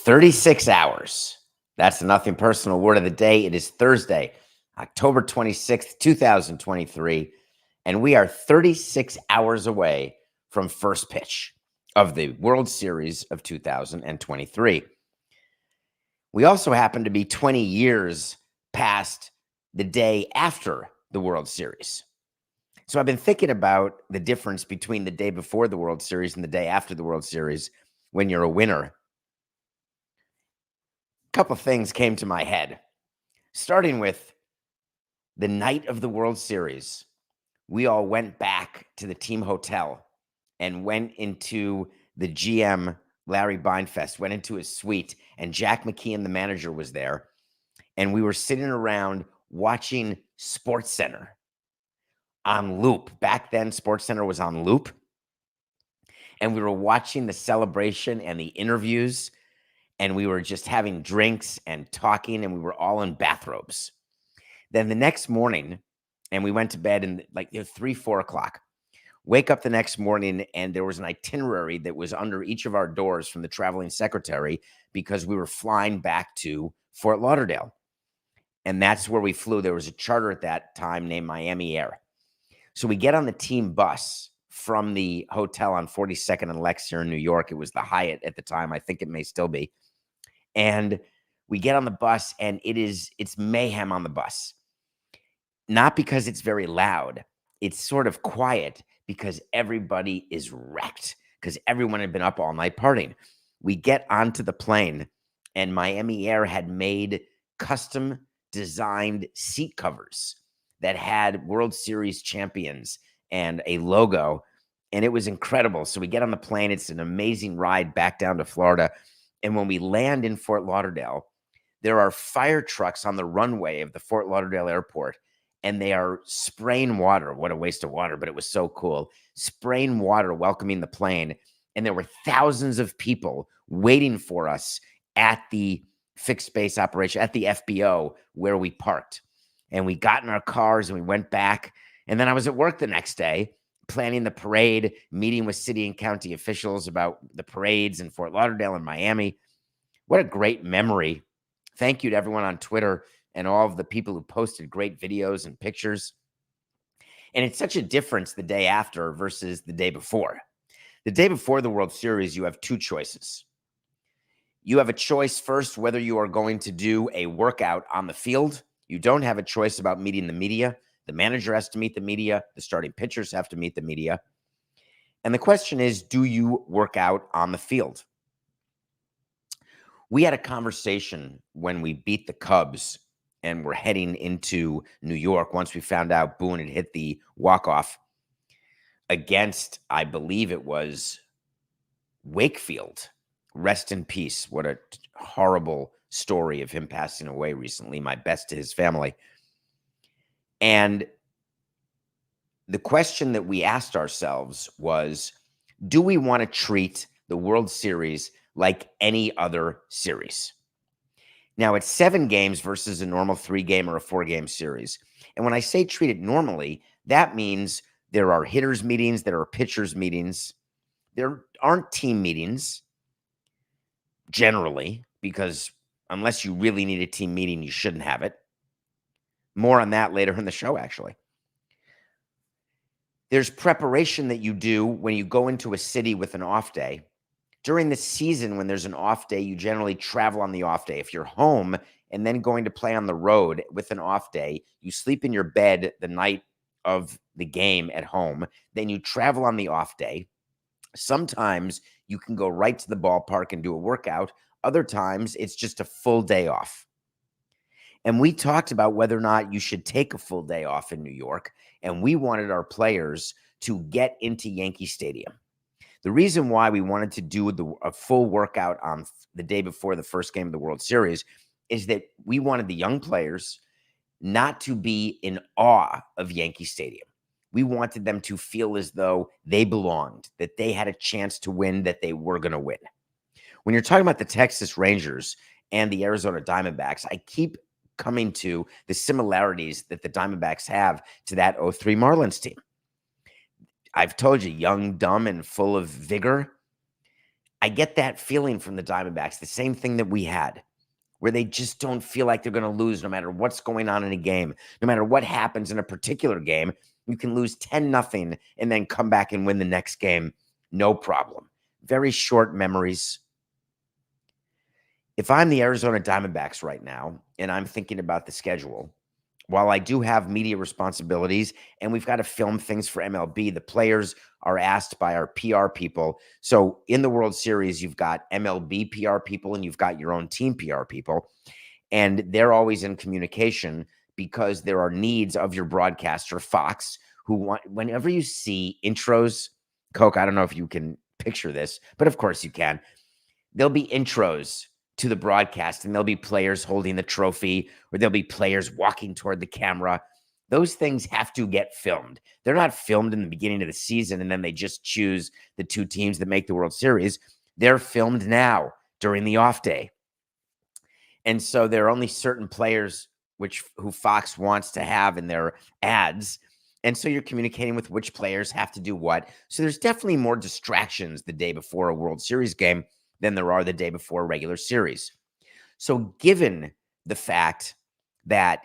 36 hours. That's the Nothing Personal word of the day. It is Thursday, October 26th, 2023, and we are 36 hours away from first pitch of the World Series of 2023. We also happen to be 20 years past the day after the World Series. So I've been thinking about the difference between the day before the World Series and the day after the World Series when you're a winner. Couple things came to my head, starting with the night of the World Series. We all went back to the team hotel and went into the GM, Larry Beinfest, went into his suite, and Jack McKeon, the manager, was there. And we were sitting around watching SportsCenter on loop. Back then, SportsCenter was on loop. And we were watching the celebration and the interviews, and we were just having drinks and talking, and we were all in bathrobes. Then the next morning, and we went to bed in like 3, 4 o'clock. Wake up the next morning, and there was an itinerary that was under each of our doors from the traveling secretary because we were flying back to Fort Lauderdale. And that's where we flew. There was a charter at that time named Miami Air. So we get on the team bus from the hotel on 42nd and Lex here in New York. It was the Hyatt at the time. I think it may still be. And we get on the bus, and it's mayhem on the bus. Not because it's very loud. It's sort of quiet because everybody is wrecked because everyone had been up all night partying. We get onto the plane, and Miami Air had made custom designed seat covers that had World Series champions and a logo, and it was incredible. So we get on the plane. It's an amazing ride back down to Florida. And when we land in Fort Lauderdale, there are fire trucks on the runway of the Fort Lauderdale airport, and they are spraying water. What a waste of water, but it was so cool. Spraying water, welcoming the plane. And there were thousands of people waiting for us at the fixed base operation, at the FBO where we parked. And we got in our cars and we went back. And then I was at work the next day, planning the parade, meeting with city and county officials about the parades in Fort Lauderdale and Miami. What a great memory. Thank you to everyone on Twitter and all of the people who posted great videos and pictures. And it's such a difference the day after versus the day before. The day before the World Series, you have two choices. You have a choice first whether you are going to do a workout on the field. You don't have a choice about meeting the media. The manager has to meet the media. The starting pitchers have to meet the media. And the question is, do you work out on the field? We had a conversation when we beat the Cubs and were heading into New York once we found out Boone had hit the walk-off against, I believe it was Wakefield. Rest in peace. What a horrible story of him passing away recently. My best to his family. And the question that we asked ourselves was, do we want to treat the World Series like any other series? Now, it's 7 games versus a normal 3-game or a 4-game series. And when I say treat it normally, that means there are hitters meetings, there are pitchers meetings. There aren't team meetings generally, because unless you really need a team meeting, you shouldn't have it. More on that later in the show, actually. There's preparation that you do when you go into a city with an off day. During the season, when there's an off day, you generally travel on the off day. If you're home and then going to play on the road with an off day, you sleep in your bed the night of the game at home. Then you travel on the off day. Sometimes you can go right to the ballpark and do a workout. Other times, it's just a full day off. And we talked about whether or not you should take a full day off in New York, and we wanted our players to get into Yankee Stadium. The reason why we wanted to do a full workout on the day before the first game of the World Series is that we wanted the young players not to be in awe of Yankee Stadium. We wanted them to feel as though they belonged, that they had a chance to win, that they were going to win. When you're talking about the Texas Rangers and the Arizona Diamondbacks, I keep coming to the similarities that the Diamondbacks have to that 03 Marlins team. I've told you, young, dumb, and full of vigor. I get that feeling from the Diamondbacks, the same thing that we had, where they just don't feel like they're going to lose no matter what's going on in a game. No matter what happens in a particular game, you can lose 10-0 and then come back and win the next game. No problem. Very short memories. If I'm the Arizona Diamondbacks right now and I'm thinking about the schedule, while I do have media responsibilities and we've got to film things for MLB, the players are asked by our PR people. So in the World Series, you've got MLB PR people and you've got your own team PR people. And they're always in communication because there are needs of your broadcaster, Fox, who want, whenever you see intros, Coke, I don't know if you can picture this, but of course you can. There'll be intros to the broadcast and there'll be players holding the trophy or there'll be players walking toward the camera. Those things have to get filmed. They're not filmed in the beginning of the season and then they just choose the 2 teams that make the World Series. They're filmed now during the off day. And so there are only certain players who Fox wants to have in their ads. And so you're communicating with which players have to do what. So there's definitely more distractions the day before a World Series game than there are the day before a regular series. So given the fact that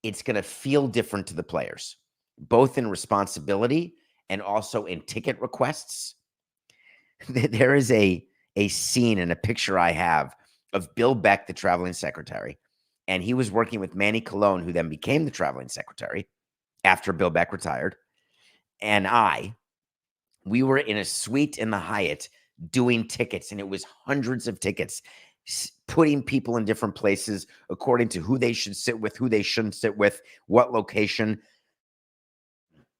it's going to feel different to the players, both in responsibility and also in ticket requests, there is a scene and a picture I have of Bill Beck, the traveling secretary, and he was working with Manny Colon, who then became the traveling secretary after Bill Beck retired, and we were in a suite in the Hyatt doing tickets, and it was hundreds of tickets, putting people in different places according to who they should sit with, who they shouldn't sit with, what location.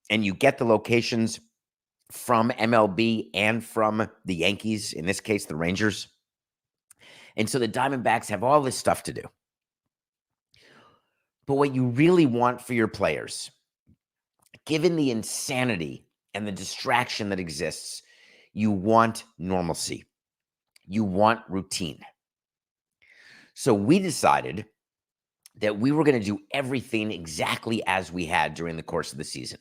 And you get the locations from MLB and from the Yankees, in this case, the Rangers. And so the Diamondbacks have all this stuff to do. But what you really want for your players, given the insanity and the distraction that exists, you want normalcy. You want routine. So we decided that we were going to do everything exactly as we had during the course of the season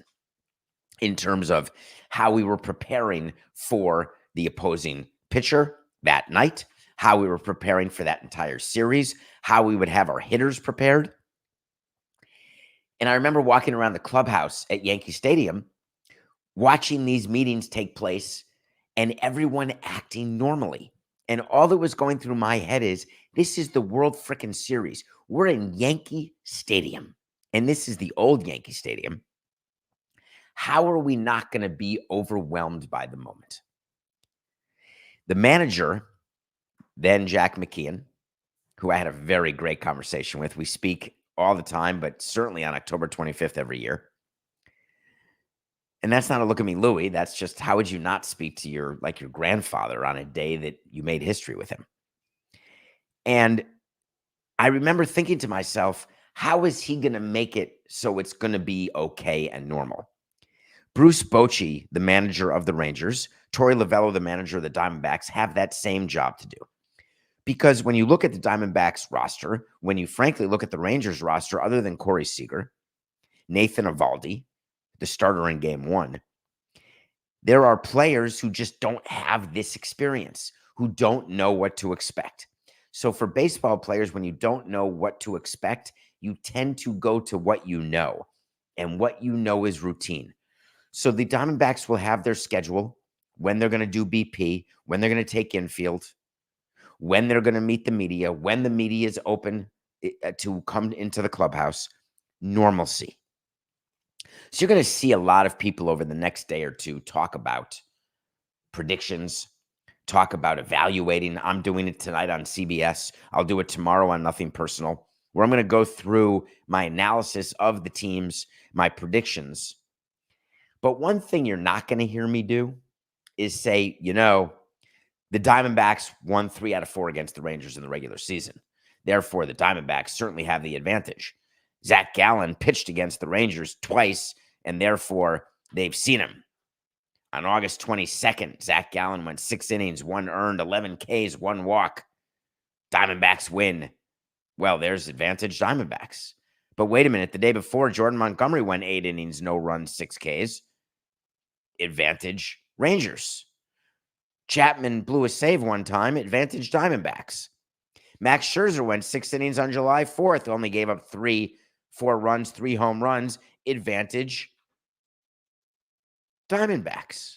in terms of how we were preparing for the opposing pitcher that night, how we were preparing for that entire series, how we would have our hitters prepared. And I remember walking around the clubhouse at Yankee Stadium, watching these meetings take place and everyone acting normally. And all that was going through my head is, this is the World Frickin' Series. We're in Yankee Stadium, and this is the old Yankee Stadium. How are we not going to be overwhelmed by the moment? The manager, then Jack McKeon, who I had a very great conversation with. We speak all the time, but certainly on October 25th every year. And that's not a look at me, Louie. That's just, how would you not speak to your grandfather on a day that you made history with him? And I remember thinking to myself, how is he going to make it so it's going to be okay and normal? Bruce Bochy, the manager of the Rangers, Torey Lovullo, the manager of the Diamondbacks, have that same job to do. Because when you look at the Diamondbacks roster, when you frankly look at the Rangers roster, other than Corey Seager, Nathan Eovaldi, the starter in Game 1, there are players who just don't have this experience, who don't know what to expect. So for baseball players, when you don't know what to expect, you tend to go to what you know. And what you know is routine. So the Diamondbacks will have their schedule, when they're going to do BP, when they're going to take infield, when they're going to meet the media, when the media is open to come into the clubhouse. Normalcy. So you're going to see a lot of people over the next day or two talk about predictions, talk about evaluating. I'm doing it tonight on CBS. I'll do it tomorrow on Nothing Personal, where I'm going to go through my analysis of the teams, my predictions. But one thing you're not going to hear me do is say, the Diamondbacks won 3 out of 4 against the Rangers in the regular season. Therefore, the Diamondbacks certainly have the advantage. Zach Gallen pitched against the Rangers twice, and therefore they've seen him. On August 22nd, Zach Gallen went 6 innings, 1 earned, 11 Ks, 1 walk. Diamondbacks win. Well, there's advantage Diamondbacks. But wait a minute. The day before, Jordan Montgomery went 8 innings, no runs, 6 Ks. Advantage Rangers. Chapman blew a save one time, advantage Diamondbacks. Max Scherzer went 6 innings on July 4th, only gave up 4 runs, 3 home runs, advantage Diamondbacks.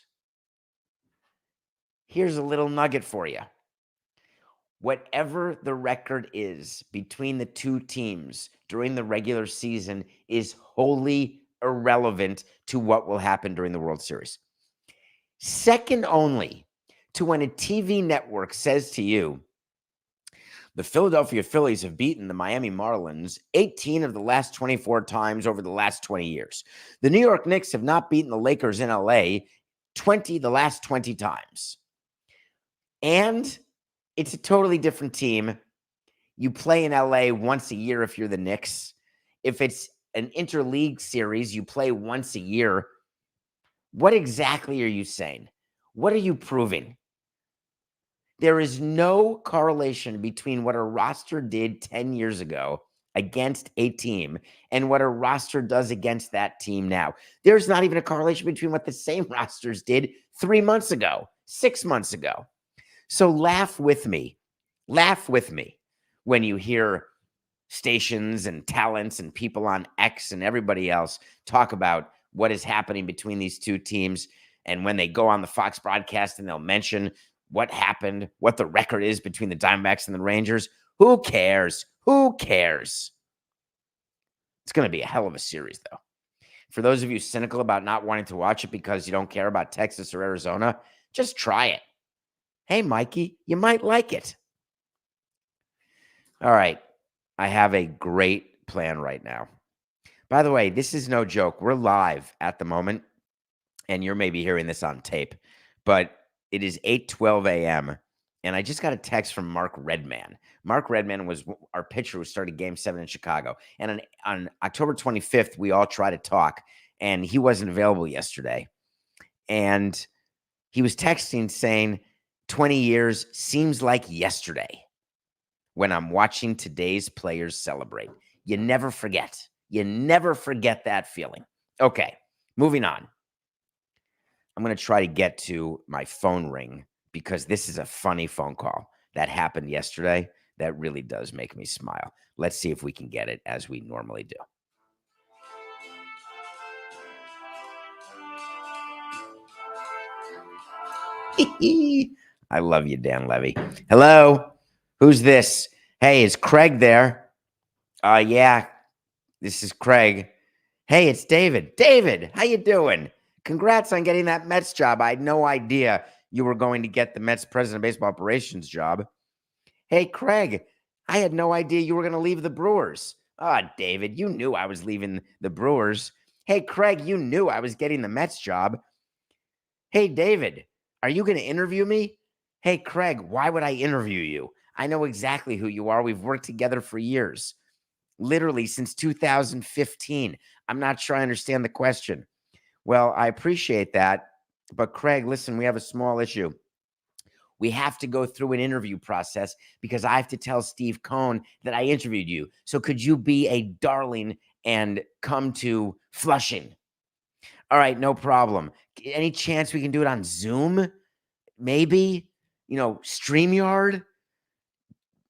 Here's a little nugget for you. Whatever the record is between the two teams during the regular season is wholly irrelevant to what will happen during the World Series. Second only to when a TV network says to you, the Philadelphia Phillies have beaten the Miami Marlins 18 of the last 24 times over the last 20 years. The New York Knicks have not beaten the Lakers in LA the last 20 times. And it's a totally different team. You play in LA once a year if you're the Knicks. If it's an interleague series, you play once a year. What exactly are you saying? What are you proving? There is no correlation between what a roster did 10 years ago against a team and what a roster does against that team now. There's not even a correlation between what the same rosters did 3 months ago, 6 months ago. So laugh with me when you hear stations and talents and people on X and everybody else talk about what is happening between these two teams. And when they go on the Fox broadcast and they'll mention what happened, what the record is between the Diamondbacks and the Rangers, who cares? Who cares? It's going to be a hell of a series, though. For those of you cynical about not wanting to watch it because you don't care about Texas or Arizona, just try it. Hey, Mikey, you might like it. All right. I have a great plan right now. By the way, this is no joke. We're live at the moment, and you're maybe hearing this on tape, but it is 8:12 a.m., and I just got a text from Mark Redman. Mark Redman was our pitcher who started Game 7 in Chicago. And on October 25th, we all tried to talk, and he wasn't available yesterday. And he was texting saying, 20 years seems like yesterday when I'm watching today's players celebrate. You never forget. You never forget that feeling. Okay, moving on. I'm going to try to get to my phone ring because this is a funny phone call that happened yesterday that really does make me smile. Let's see if we can get it as we normally do. I love you, Dan Levy. Hello? Who's this? Hey, is Craig there? Yeah, this is Craig. Hey, it's David. David, how you doing? Congrats on getting that Mets job. I had no idea you were going to get the Mets president of baseball operations job. Hey, Craig, I had no idea you were going to leave the Brewers. David, you knew I was leaving the Brewers. Hey, Craig, you knew I was getting the Mets job. Hey, David, are you going to interview me? Hey, Craig, why would I interview you? I know exactly who you are. We've worked together for years, literally since 2015. I'm not sure I understand the question. Well, I appreciate that. But Craig, listen, we have a small issue. We have to go through an interview process because I have to tell Steve Cohn that I interviewed you. So could you be a darling and come to Flushing? All right, no problem. Any chance we can do it on Zoom? Maybe? StreamYard?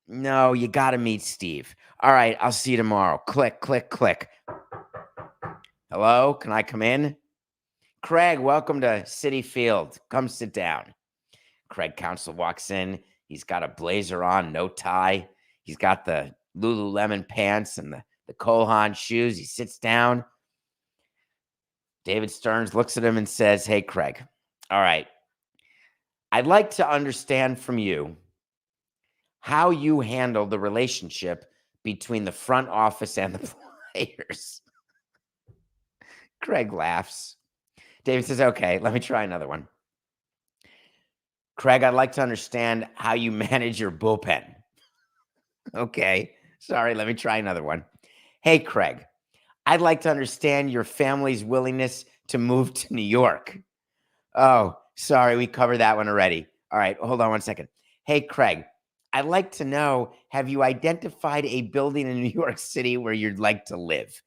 No, you got to meet Steve. All right, I'll see you tomorrow. Click, click, click. Hello, can I come in? Craig, welcome to Citi Field. Come sit down. Craig Counsell walks in. He's got a blazer on, no tie. He's got the Lululemon pants and the Cole Haan shoes. He sits down. David Stearns looks at him and says, hey, Craig, all right, I'd like to understand from you how you handle the relationship between the front office and the players. Craig laughs. David says, okay, let me try another one. Craig, I'd like to understand how you manage your bullpen. Okay, sorry, let me try another one. Hey, Craig, I'd like to understand your family's willingness to move to New York. Oh, sorry, we covered that one already. All right, hold on one second. Hey, Craig, I'd like to know, have you identified a building in New York City where you'd like to live?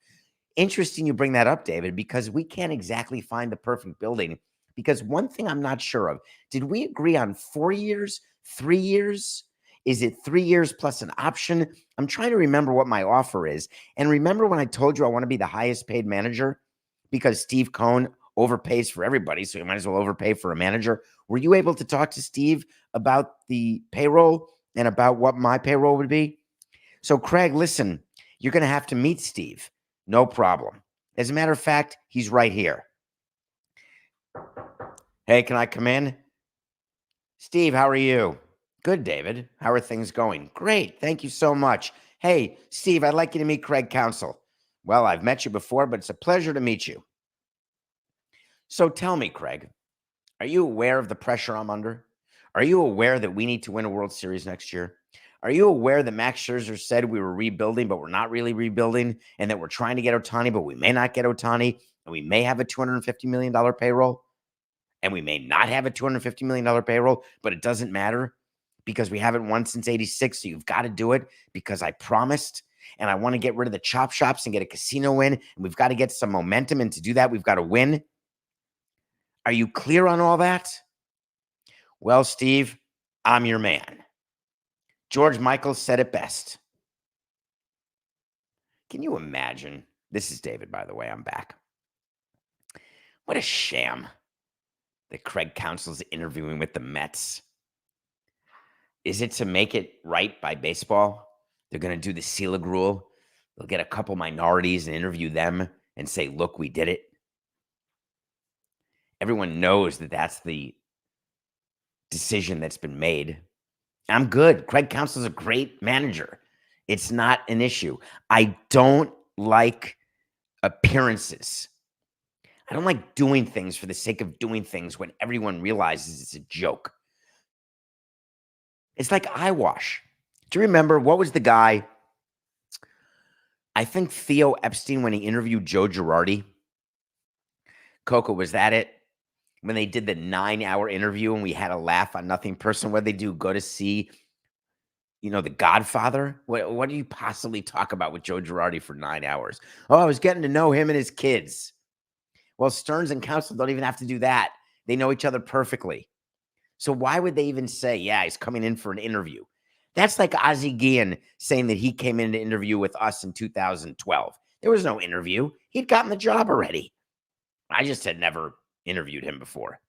Interesting you bring that up, David, because we can't exactly find the perfect building Because one thing I'm not sure of, did we agree on 4 years, 3 years? Is it 3 years plus an option? I'm trying to remember what my offer is. And remember when I told you I want to be the highest paid manager because Steve Cohn overpays for everybody, so you might as well overpay for a manager. Were you able to talk to Steve about the payroll and about what my payroll would be? So, Craig, listen, you're going to have to meet Steve. No problem. As a matter of fact, he's right here. Hey, can I come in? Steve, how are you? Good, David. How are things going? Great. Thank you so much. Hey, Steve, I'd like you to meet Craig Counsell. Well, I've met you before, but it's a pleasure to meet you. So tell me, Craig, are you aware of the pressure I'm under? Are you aware that we need to win a World Series next year? Are you aware that Max Scherzer said we were rebuilding, but we're not really rebuilding, and that we're trying to get Ohtani, but we may not get Ohtani, and we may have a $250 million payroll, and we may not have a $250 million payroll, but it doesn't matter because we haven't won since '86, so you've got to do it because I promised, and I want to get rid of the chop shops and get a casino in, and we've got to get some momentum, and to do that, we've got to win. Are you clear on all that? Well, Steve, I'm your man. George Michael said it best. Can you imagine? This is David, by the way. I'm back. What a sham that Craig Counsell's interviewing with the Mets. Is it to make it right by baseball? They're going to do the Selig rule. They'll get a couple minorities and interview them and say, look, we did it. Everyone knows that that's the decision that's been made. I'm good. Craig Counsell's a great manager. It's not an issue. I don't like appearances. I don't like doing things for the sake of doing things when everyone realizes it's a joke. It's like eyewash. Do you remember what was the guy? I think Theo Epstein, when he interviewed Joe Girardi. Coco, was that it? When they did the 9-hour interview and we had a laugh on nothing personal, what they do, go to see, The Godfather? What do you possibly talk about with Joe Girardi for 9 hours? Oh, I was getting to know him and his kids. Well, Stearns and Counsell don't even have to do that. They know each other perfectly. So why would they even say, yeah, he's coming in for an interview? That's like Ozzie Guillen saying that he came in to interview with us in 2012. There was no interview. He'd gotten the job already. I just had never interviewed him before.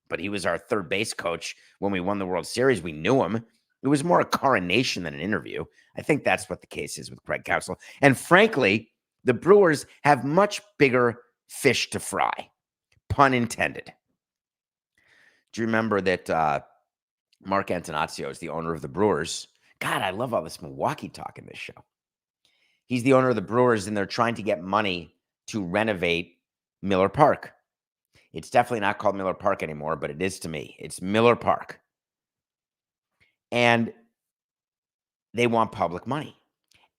But he was our third base coach when we won the World Series. We knew him. It was more a coronation than an interview. I think that's what the case is with Craig Counsell. And frankly, the Brewers have much bigger fish to fry. Pun intended. Do you remember that Mark Antonaccio is the owner of the Brewers? God, I love all this Milwaukee talk in this show. He's the owner of the Brewers, and they're trying to get money to renovate Miller Park. It's definitely not called Miller Park anymore, but it is to me. It's Miller Park. And they want public money.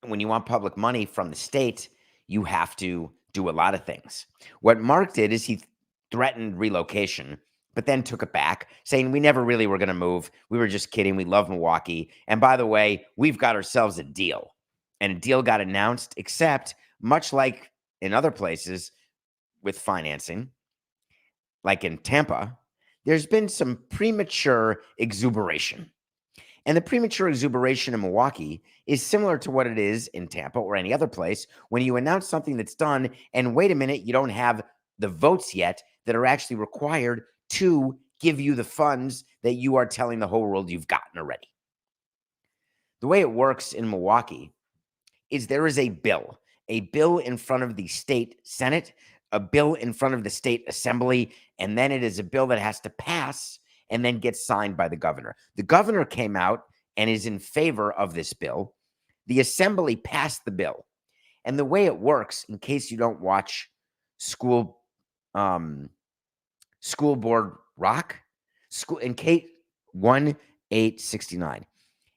And when you want public money from the state, you have to do a lot of things. What Mark did is he threatened relocation, but then took it back, saying we never really were going to move. We were just kidding. We love Milwaukee. And by the way, we've got ourselves a deal. And a deal got announced, except much like in other places with financing, like in Tampa, there's been some premature exuberation. And the premature exuberation in Milwaukee is similar to what it is in Tampa or any other place when you announce something that's done and wait a minute, you don't have the votes yet that are actually required to give you the funds that you are telling the whole world you've gotten already. The way it works in Milwaukee is there is a bill in front of the state Senate, a bill in front of the state assembly, and then it is a bill that has to pass and then get signed by the governor. The governor came out and is in favor of this bill. The assembly passed the bill. And the way it works, in case you don't watch School Board Rock, in case 1869,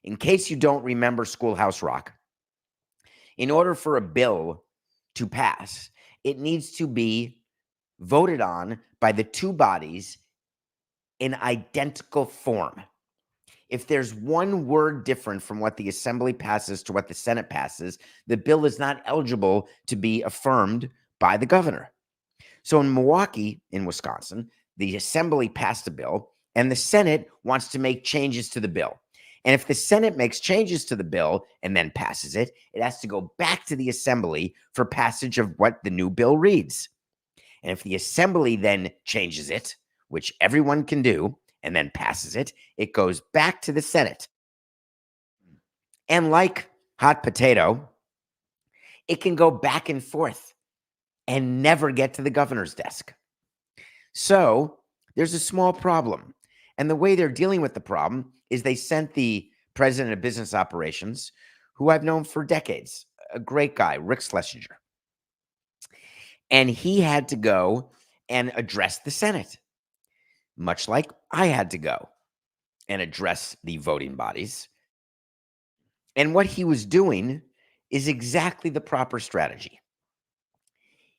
in case you don't remember Schoolhouse Rock, in order for a bill to pass, it needs to be voted on by the two bodies in identical form. If there's one word different from what the assembly passes to what the Senate passes, the bill is not eligible to be affirmed by the governor. So in Milwaukee, in Wisconsin, the Assembly passed a bill and the Senate wants to make changes to the bill. And if the Senate makes changes to the bill and then passes it, it has to go back to the Assembly for passage of what the new bill reads. And if the Assembly then changes it, which everyone can do, and then passes it, it goes back to the Senate. And like hot potato, it can go back and forth and never get to the governor's desk. So there's a small problem. And the way they're dealing with the problem is they sent the president of business operations, who I've known for decades, a great guy, Rick Schlesinger. And he had to go and address the Senate, much like I had to go and address the voting bodies. And what he was doing is exactly the proper strategy.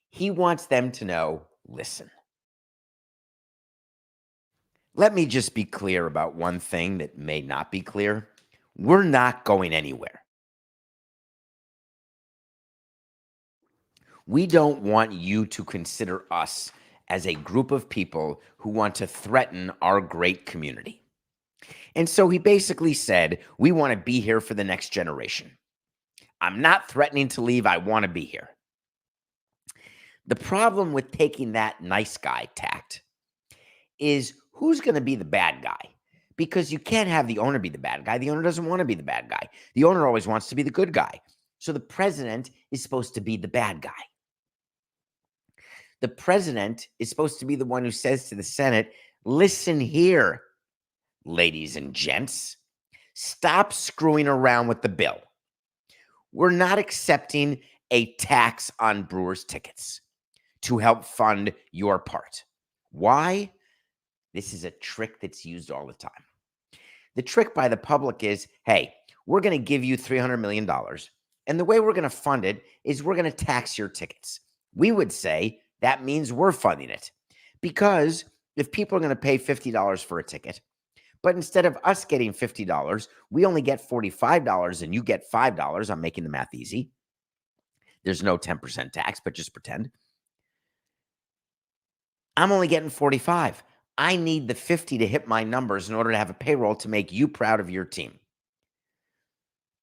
He wants them to know, listen. Let me just be clear about one thing that may not be clear. We're not going anywhere. We don't want you to consider us as a group of people who want to threaten our great community. And so he basically said, we want to be here for the next generation. I'm not threatening to leave. I want to be here. The problem with taking that nice guy tact is who's going to be the bad guy? Because you can't have the owner be the bad guy. The owner doesn't want to be the bad guy. The owner always wants to be the good guy. So the president is supposed to be the bad guy. The president is supposed to be the one who says to the Senate, listen here, ladies and gents, stop screwing around with the bill. We're not accepting a tax on Brewers tickets to help fund your part. Why? This is a trick that's used all the time. The trick by the public is, hey, we're going to give you $300 million. And the way we're going to fund it is we're going to tax your tickets. We would say that means we're funding it. Because if people are going to pay $50 for a ticket, but instead of us getting $50, we only get $45 and you get $5, I'm making the math easy. There's no 10% tax, but just pretend. I'm only getting 45. I need the 50 to hit my numbers in order to have a payroll to make you proud of your team.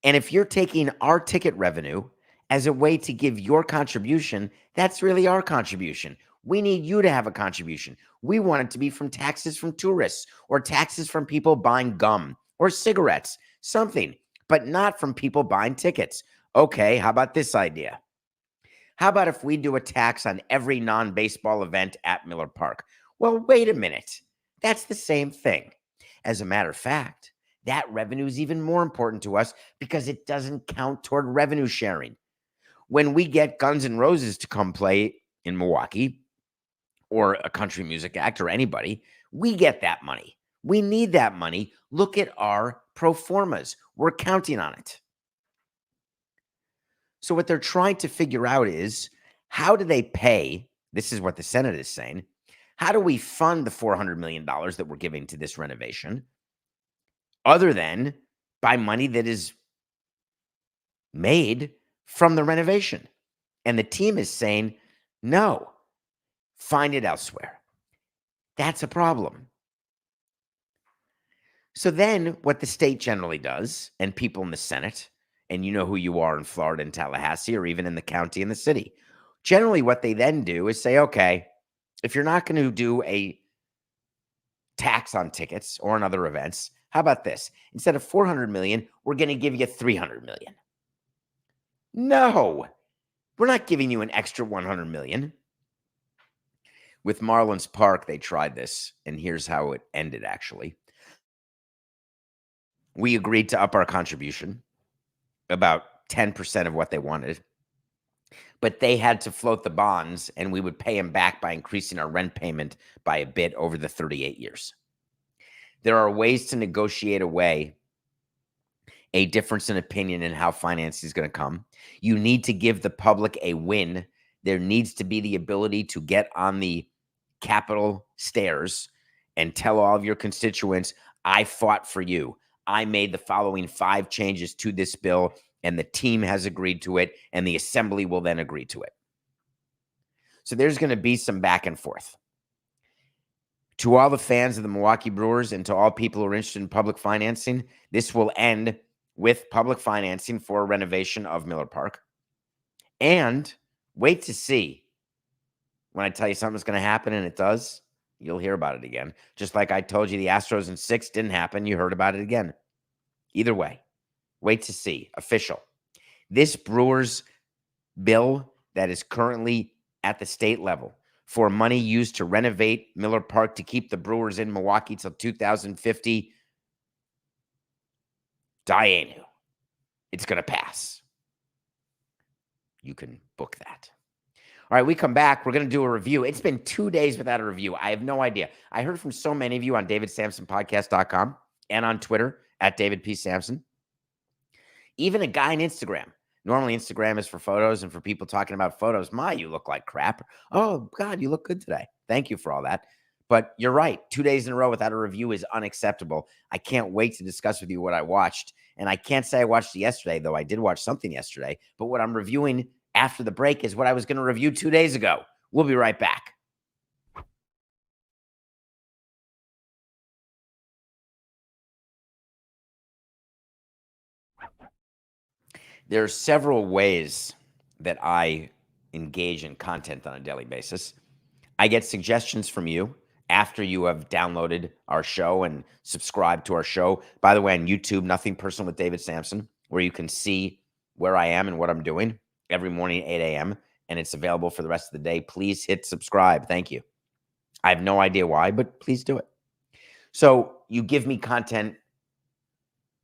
And if you're taking our ticket revenue as a way to give your contribution, that's really our contribution. We need you to have a contribution. We want it to be from taxes from tourists or taxes from people buying gum or cigarettes, something, but not from people buying tickets. Okay, how about this idea? How about if we do a tax on every non-baseball event at Miller Park? Well, wait a minute. That's the same thing. As a matter of fact, that revenue is even more important to us because it doesn't count toward revenue sharing. When we get Guns N' Roses to come play in Milwaukee, or a country music act or anybody, we get that money. We need that money. Look at our pro formas. We're counting on it. So what they're trying to figure out is, how do they pay? This is what the Senate is saying. How do we fund the $400 million that we're giving to this renovation other than by money that is made from the renovation? And the team is saying, no, find it elsewhere. That's a problem. So then what the state generally does, and people in the Senate, and you know who you are in Florida and Tallahassee, or even in the county and the city, generally what they then do is say, okay, if you're not going to do a tax on tickets or on other events, how about this? Instead of $400 million, we're going to give you $300 million. No, we're not giving you an extra $100 million. With Marlins Park, they tried this, and here's how it ended, actually. We agreed to up our contribution, about 10% of what they wanted, but they had to float the bonds, and we would pay them back by increasing our rent payment by a bit over the 38 years. There are ways to negotiate away a difference in opinion in how finance is going to come. You need to give the public a win. There needs to be the ability to get on the Capitol stairs and tell all of your constituents, I fought for you. I made the following 5 changes to this bill, and the team has agreed to it, and the assembly will then agree to it. So there's going to be some back and forth. To all the fans of the Milwaukee Brewers and to all people who are interested in public financing, this will end with public financing for a renovation of Miller Park. And wait to see when I tell you something's going to happen and it does, you'll hear about it again. Just like I told you the Astros in 6 didn't happen, you heard about it again. Either way, wait to see. Official. This Brewers bill that is currently at the state level for money used to renovate Miller Park to keep the Brewers in Milwaukee till 2050, Dianu. It's going to pass. You can book that. All right, we come back. We're going to do a review. It's been 2 days without a review. I have no idea. I heard from so many of you on davidsamsonpodcast.com and on Twitter at David P. Samson. Even a guy on Instagram. Normally, Instagram is for photos and for people talking about photos. My, you look like crap. Oh, God, you look good today. Thank you for all that. But you're right. 2 days in a row without a review is unacceptable. I can't wait to discuss with you what I watched. And I can't say I watched it yesterday, though I did watch something yesterday. But what I'm reviewing after the break is what I was going to review 2 days ago. We'll be right back. There are several ways that I engage in content on a daily basis. I get suggestions from you after you have downloaded our show and subscribed to our show. By the way, on YouTube, Nothing Personal with David Samson, where you can see where I am and what I'm doing every morning at 8 a.m., and it's available for the rest of the day. Please hit subscribe. Thank you. I have no idea why, but please do it. So you give me content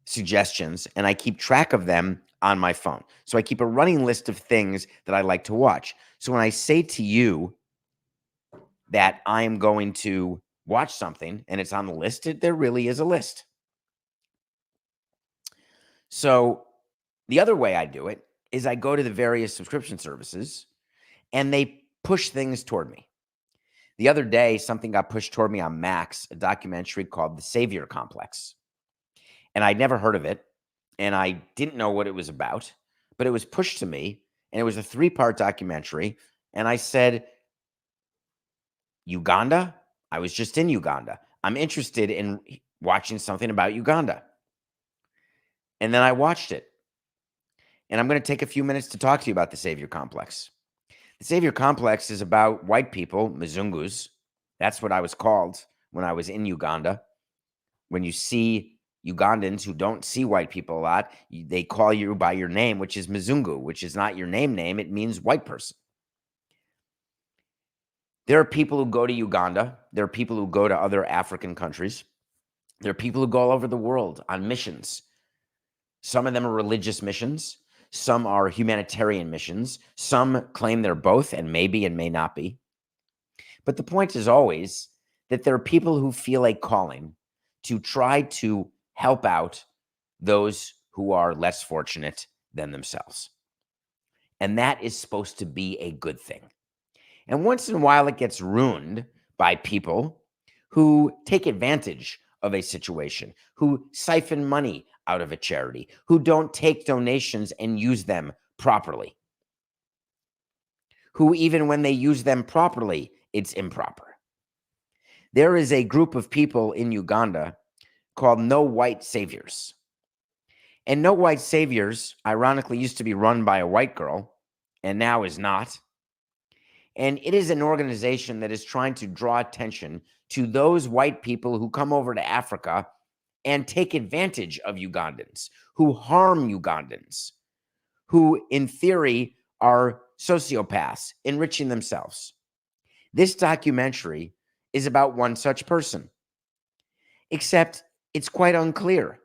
suggestions, and I keep track of them on my phone. So I keep a running list of things that I like to watch. So when I say to you that I am going to watch something and it's on the list, there really is a list. So the other way I do it is I go to the various subscription services and they push things toward me. The other day, something got pushed toward me on Max, a documentary called The Savior Complex. And I'd never heard of it, and I didn't know what it was about, but it was pushed to me, and it was a 3-part documentary. And I said, Uganda? I was just in Uganda. I'm interested in watching something about Uganda. And then I watched it. And I'm going to take a few minutes to talk to you about the Savior Complex. The Savior Complex is about white people, Mzungus. That's what I was called when I was in Uganda. When you see Ugandans who don't see white people a lot, they call you by your name, which is Mzungu, which is not your name. It means white person. There are people who go to Uganda. There are people who go to other African countries. There are people who go all over the world on missions. Some of them are religious missions. Some are humanitarian missions. Some claim they're both and maybe and may not be. But the point is always that there are people who feel a calling to try to help out those who are less fortunate than themselves. And that is supposed to be a good thing. And once in a while, it gets ruined by people who take advantage of a situation, who siphon money out of a charity, who don't take donations and use them properly, who even when they use them properly, it's improper. There is a group of people in Uganda called No White Saviors. And No White Saviors, ironically, used to be run by a white girl and now is not. And it is an organization that is trying to draw attention to those white people who come over to Africa and take advantage of Ugandans, who harm Ugandans, who in theory are sociopaths, enriching themselves. This documentary is about one such person, except it's quite unclear.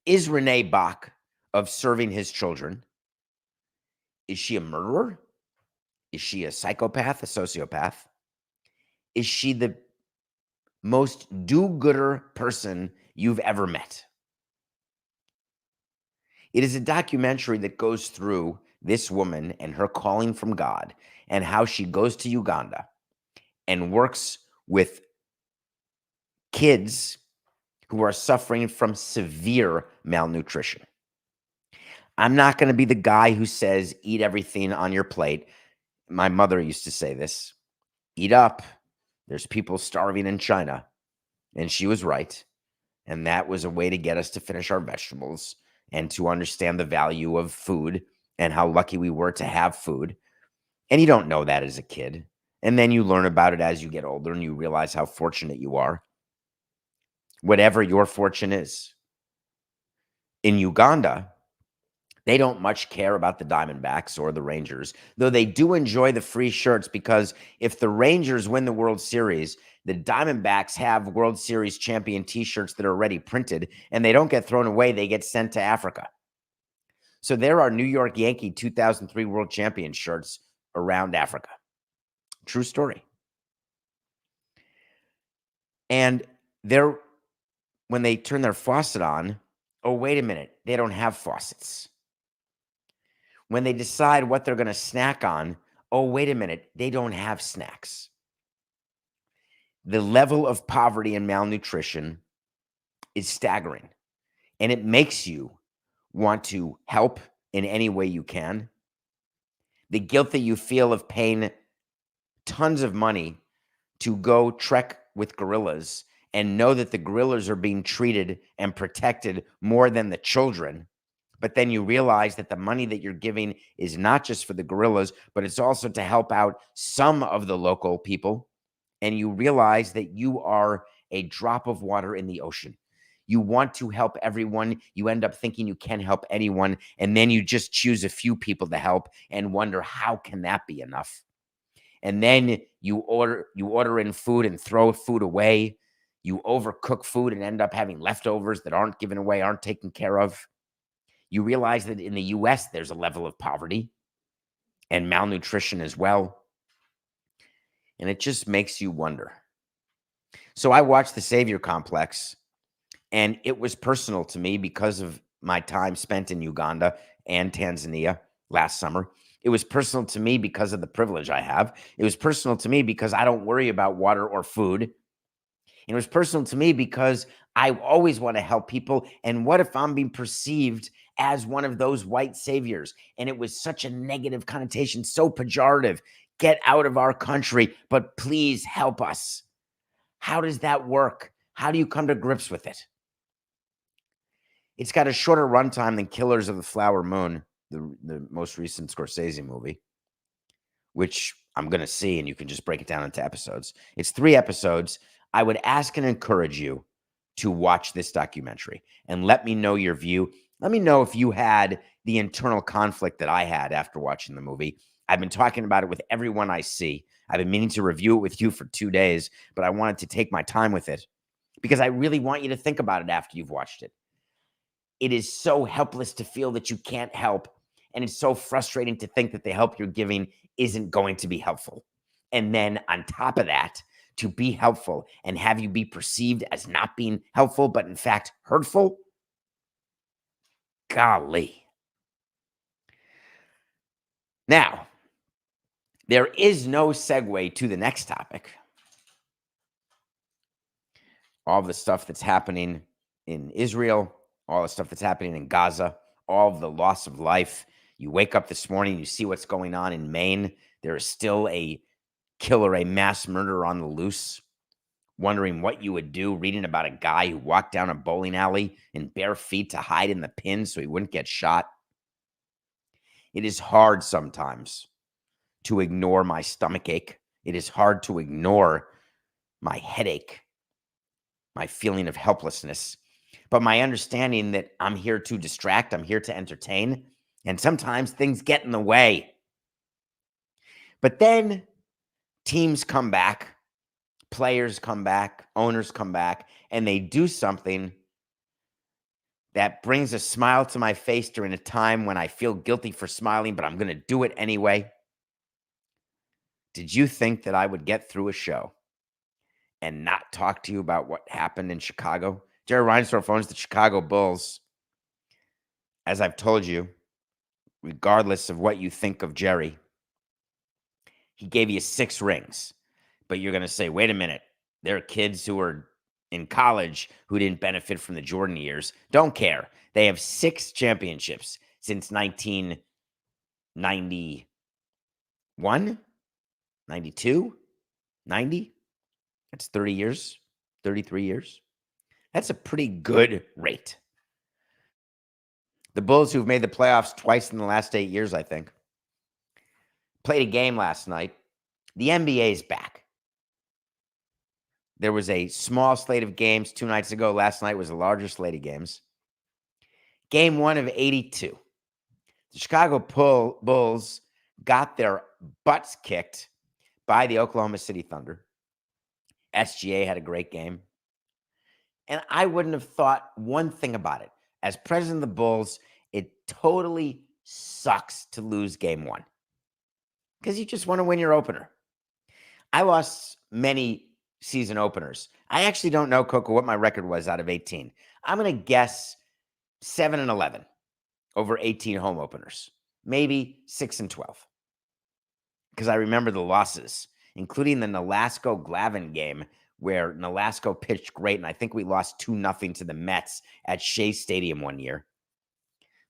Is Renee Bach of Serving His Children, is she a murderer? Is she a psychopath, a sociopath? Is she the most do-gooder person you've ever met? It is a documentary that goes through this woman and her calling from God and how she goes to Uganda and works with kids who are suffering from severe malnutrition. I'm not going to be the guy who says, eat everything on your plate. My mother used to say this. Eat up. There's people starving in China. And she was right. And that was a way to get us to finish our vegetables and to understand the value of food and how lucky we were to have food. And you don't know that as a kid. And then you learn about it as you get older and you realize how fortunate you are. Whatever your fortune is. In Uganda, they don't much care about the Diamondbacks or the Rangers, though they do enjoy the free shirts because if the Rangers win the World Series, the Diamondbacks have World Series champion T-shirts that are already printed, and they don't get thrown away. They get sent to Africa. So there are New York Yankee 2003 World Champion shirts around Africa. True story. And when they turn their faucet on, oh, wait a minute, they don't have faucets. When they decide what they're going to snack on, oh, wait a minute, they don't have snacks. The level of poverty and malnutrition is staggering, and it makes you want to help in any way you can. The guilt that you feel of paying tons of money to go trek with gorillas and know that the gorillas are being treated and protected more than the children. But then you realize that the money that you're giving is not just for the gorillas, but it's also to help out some of the local people. And you realize that you are a drop of water in the ocean. You want to help everyone. You end up thinking you can help anyone. And then you just choose a few people to help and wonder, how can that be enough? And then you order in food and throw food away. You overcook food and end up having leftovers that aren't given away, aren't taken care of. You realize that in the US, there's a level of poverty and malnutrition as well. And it just makes you wonder. So I watched The Savior Complex, and it was personal to me because of my time spent in Uganda and Tanzania last summer. It was personal to me because of the privilege I have. It was personal to me because I don't worry about water or food. And it was personal to me because I always want to help people. And what if I'm being perceived as one of those white saviors? And it was such a negative connotation, so pejorative. Get out of our country, but please help us. How does that work? How do you come to grips with it? It's got a shorter runtime than Killers of the Flower Moon, the most recent Scorsese movie, which I'm going to see, and you can just break it down into episodes. It's 3 episodes. I would ask and encourage you to watch this documentary and let me know your view. Let me know if you had the internal conflict that I had after watching the movie. I've been talking about it with everyone I see. I've been meaning to review it with you for 2 days, but I wanted to take my time with it because I really want you to think about it after you've watched it. It is so helpless to feel that you can't help, and it's so frustrating to think that the help you're giving isn't going to be helpful. And then on top of that, to be helpful and have you be perceived as not being helpful, but in fact hurtful. Golly. Now, there is no segue to the next topic. All the stuff that's happening in Israel, all the stuff that's happening in Gaza, all of the loss of life. You wake up this morning, you see what's going on in Maine. There is still a killer, a mass murderer on the loose. Wondering what you would do, reading about a guy who walked down a bowling alley in bare feet to hide in the pins so he wouldn't get shot. It is hard sometimes to ignore my stomach ache. It is hard to ignore my headache, my feeling of helplessness, but my understanding that I'm here to distract, I'm here to entertain, and sometimes things get in the way. But then teams come back. Players come back, owners come back, and they do something that brings a smile to my face during a time when I feel guilty for smiling, but I'm going to do it anyway. Did you think that I would get through a show and not talk to you about what happened in Chicago? Jerry Reinsdorf owns the Chicago Bulls. As I've told you, regardless of what you think of Jerry, he gave you 6 rings. But you're going to say, wait a minute, there are kids who are in college who didn't benefit from the Jordan years. Don't care. They have 6 championships since 1991, 92, 90. That's 30 years, 33 years. That's a pretty good rate. The Bulls, who've made the playoffs twice in the last 8 years, I think, played a game last night. The NBA is back. There was a small slate of games 2 nights ago. Last night was a larger slate of games. Game 1 of 82. The Chicago Bulls got their butts kicked by the Oklahoma City Thunder. SGA had a great game. And I wouldn't have thought one thing about it. As president of the Bulls, it totally sucks to lose game 1 because you just want to win your opener. I lost many season openers. I actually don't know, Coco, what my record was out of 18. I'm going to guess 7-11 over 18 home openers, maybe 6-12, because I remember the losses, including the Nolasco-Glavin game where Nolasco pitched great, and I think we lost 2-0 to the Mets at Shea Stadium one year.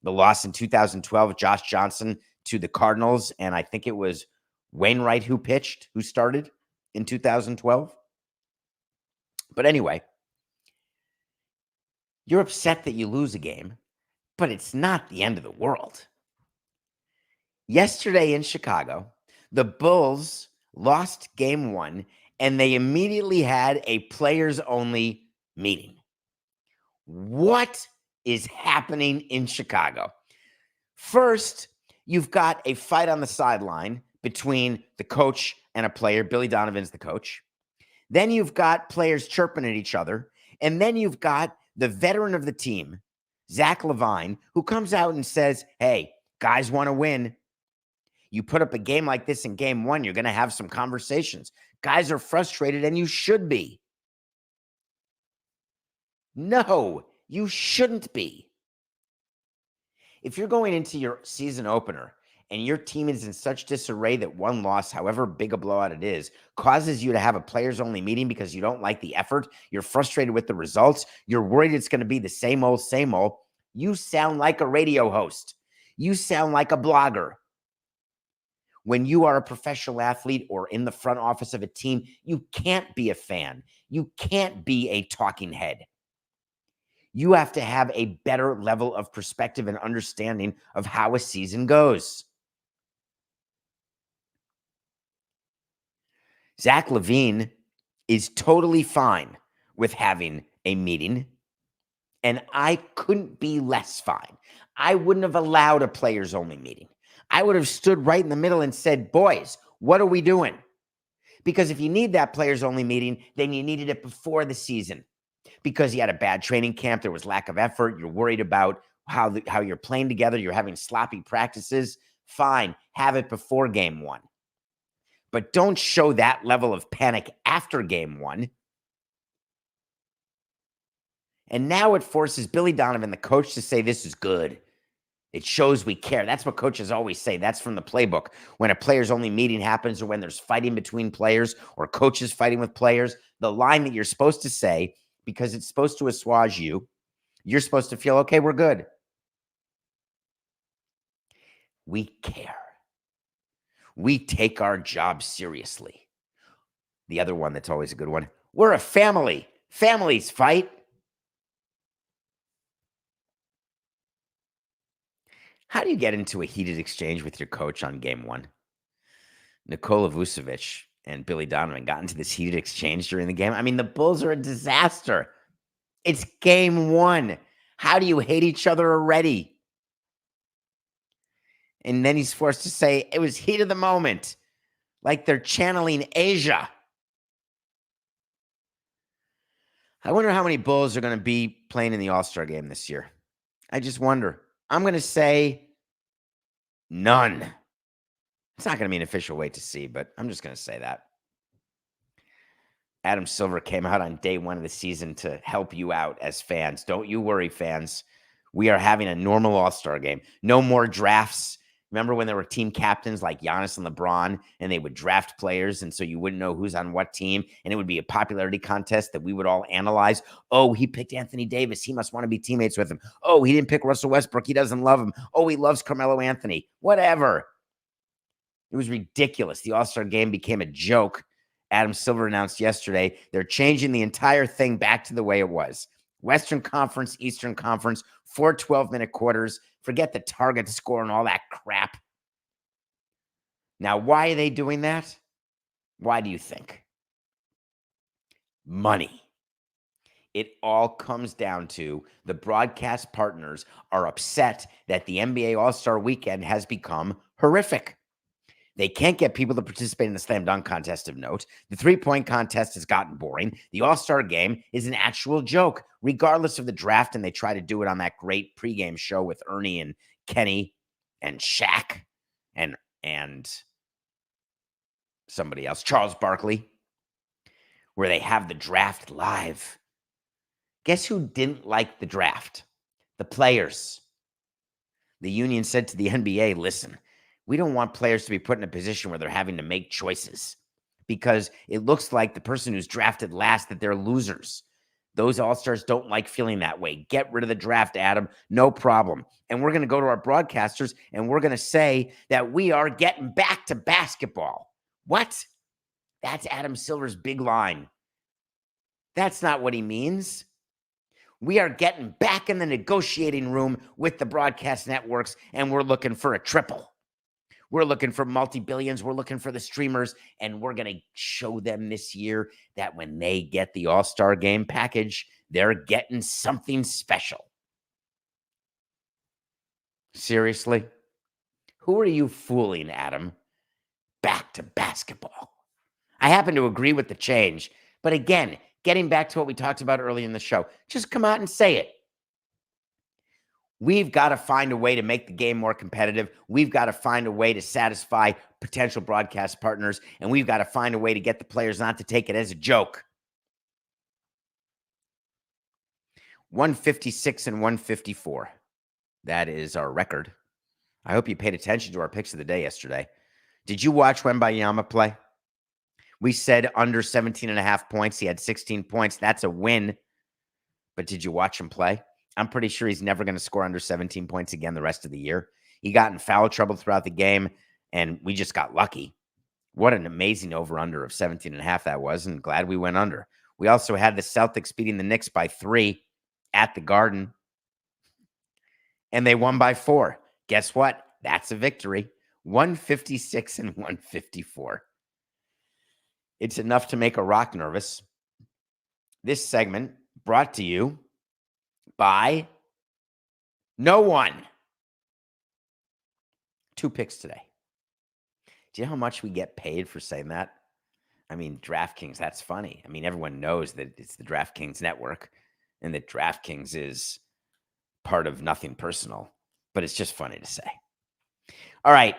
The loss in 2012, Josh Johnson to the Cardinals, and I think it was Wainwright who started in 2012. But anyway, you're upset that you lose a game, but it's not the end of the world. Yesterday in Chicago, the Bulls lost game 1, and they immediately had a players-only meeting. What is happening in Chicago? First, you've got a fight on the sideline between the coach and a player. Billy Donovan's the coach. Then you've got players chirping at each other. And then you've got the veteran of the team, Zach Levine, who comes out and says, hey, guys want to win. You put up a game like this in game 1, you're going to have some conversations. Guys are frustrated, and you should be. No, you shouldn't be. If you're going into your season opener and your team is in such disarray that one loss, however big a blowout it is, causes you to have a players-only meeting because you don't like the effort, you're frustrated with the results, you're worried it's going to be the same old, you sound like a radio host. You sound like a blogger. When you are a professional athlete or in the front office of a team, you can't be a fan. You can't be a talking head. You have to have a better level of perspective and understanding of how a season goes. Zach Levine is totally fine with having a meeting, and I couldn't be less fine. I wouldn't have allowed a players-only meeting. I would have stood right in the middle and said, boys, what are we doing? Because if you need that players-only meeting, then you needed it before the season. Because you had a bad training camp, there was lack of effort, you're worried about how you're playing together, you're having sloppy practices, fine, have it before game 1. But don't show that level of panic after game 1. And now it forces Billy Donovan, the coach, to say this is good. It shows we care. That's what coaches always say. That's from the playbook. When a players-only meeting happens or when there's fighting between players or coaches fighting with players, the line that you're supposed to say, because it's supposed to assuage you, you're supposed to feel, okay, we're good. We care. We take our job seriously. The other one that's always a good one, we're a family. Families fight. How do you get into a heated exchange with your coach on game 1? Nikola Vucevic and Billy Donovan got into this heated exchange during the game. I mean, the Bulls are a disaster. It's game 1. How do you hate each other already? And then he's forced to say it was heat of the moment, like they're channeling Asia. I wonder how many Bulls are going to be playing in the All-Star game this year. I just wonder. I'm going to say none. It's not going to be an official wait to see, but I'm just going to say that. Adam Silver came out on day 1 of the season to help you out as fans. Don't you worry, fans. We are having a normal All-Star game. No more drafts. Remember when there were team captains like Giannis and LeBron, and they would draft players, and so you wouldn't know who's on what team, and it would be a popularity contest that we would all analyze. Oh, he picked Anthony Davis. He must want to be teammates with him. Oh, he didn't pick Russell Westbrook. He doesn't love him. Oh, he loves Carmelo Anthony. Whatever. It was ridiculous. The All-Star game became a joke, Adam Silver announced yesterday they're changing the entire thing back to the way it was. Western Conference, Eastern Conference, 4 12-minute quarters. Forget the target score and all that crap. Now, why are they doing that? Why do you think? Money. It all comes down to the broadcast partners are upset that the NBA All-Star Weekend has become horrific. They can't get people to participate in the slam dunk contest of note. The three-point contest has gotten boring. The All-Star game is an actual joke, regardless of the draft, and they try to do it on that great pregame show with Ernie and Kenny and Shaq and somebody else, Charles Barkley, where they have the draft live. Guess who didn't like the draft? The players. The union said to the NBA, listen, we don't want players to be put in a position where they're having to make choices because it looks like the person who's drafted last that they're losers. Those all-stars don't like feeling that way. Get rid of the draft, Adam. No problem. And we're going to go to our broadcasters and we're going to say that we are getting back to basketball. What? That's Adam Silver's big line. That's not what he means. We are getting back in the negotiating room with the broadcast networks, and we're looking for a triple. We're looking for multi-billions. We're looking for the streamers, and we're going to show them this year that when they get the All-Star Game package, they're getting something special. Seriously? Who are you fooling, Adam? Back to basketball. I happen to agree with the change, but again, getting back to what we talked about earlier in the show, just come out and say it. We've got to find a way to make the game more competitive. We've got to find a way to satisfy potential broadcast partners, and we've got to find a way to get the players not to take it as a joke. 156 and 154. That is our record. I hope you paid attention to our picks of the day yesterday. Did you watch Wembanyama play? We said under 17.5 points. He had 16 points. That's a win. But did you watch him play? I'm pretty sure he's never going to score under 17 points again the rest of the year. He got in foul trouble throughout the game, and we just got lucky. What an amazing over-under of 17.5 that was, and glad we went under. We also had the Celtics beating the Knicks by 3 at the Garden, and they won by 4. Guess what? That's a victory. 156 and 154. It's enough to make a rock nervous. This segment brought to you by no one. 2 picks today. Do you know how much we get paid for saying that? I mean, DraftKings, that's funny. I mean, everyone knows that it's the DraftKings network and that DraftKings is part of Nothing Personal, but it's just funny to say. All right,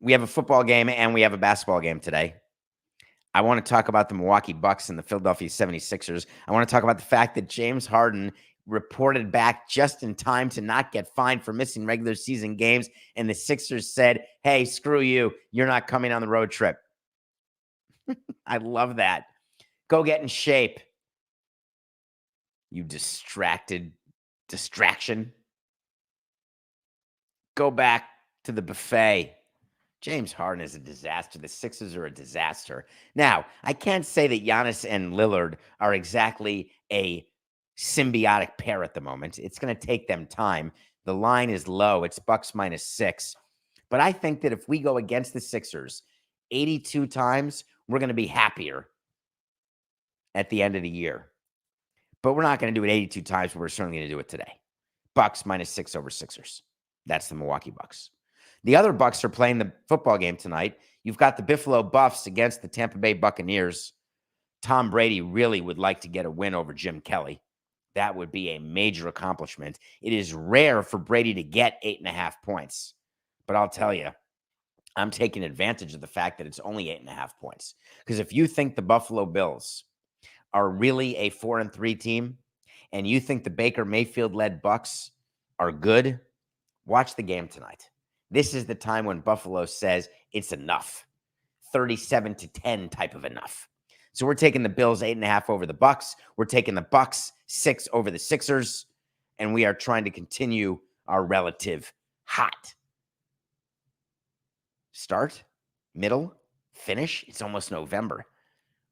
we have a football game and we have a basketball game today. I want to talk about the Milwaukee Bucks and the Philadelphia 76ers. I want to talk about the fact that James Harden reported back just in time to not get fined for missing regular season games, and the Sixers said, hey, screw you. You're not coming on the road trip. I love that. Go get in shape, you distraction. Go back to the buffet. James Harden is a disaster. The Sixers are a disaster. Now, I can't say that Giannis and Lillard are exactly a symbiotic pair at the moment. It's going to take them time. The line is low. It's Bucks -6. But I think that if we go against the Sixers 82 times, we're going to be happier at the end of the year. But we're not going to do it 82 times, but we're certainly going to do it today. Bucks -6 over Sixers. That's the Milwaukee Bucks. The other Bucks are playing the football game tonight. You've got the Buffalo Buffs against the Tampa Bay Buccaneers. Tom Brady really would like to get a win over Jim Kelly. That would be a major accomplishment. It is rare for Brady to get 8.5 points. But I'll tell you, I'm taking advantage of the fact that it's only 8.5 points. Because if you think the Buffalo Bills are really a 4-3 team, and you think the Baker Mayfield-led Bucks are good, watch the game tonight. This is the time when Buffalo says it's enough. 37-10 type of enough. So we're taking the Bills 8.5 over the Bucks. We're taking the Bucks 6 over the Sixers. And we are trying to continue our relative hot start, middle, finish. It's almost November.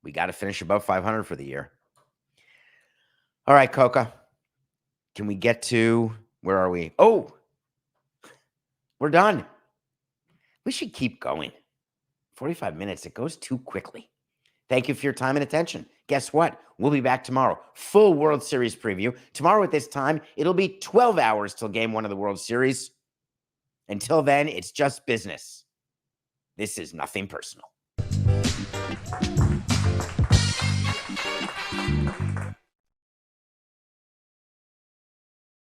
We got to finish above 500 for the year. All right, Coca. Can we get to, where are we? Oh, we're done. We should keep going. 45 minutes. It goes too quickly. Thank you for your time and attention. Guess what? We'll be back tomorrow. Full World Series preview. Tomorrow at this time, it'll be 12 hours till game 1 of the World Series. Until then, it's just business. This is nothing personal.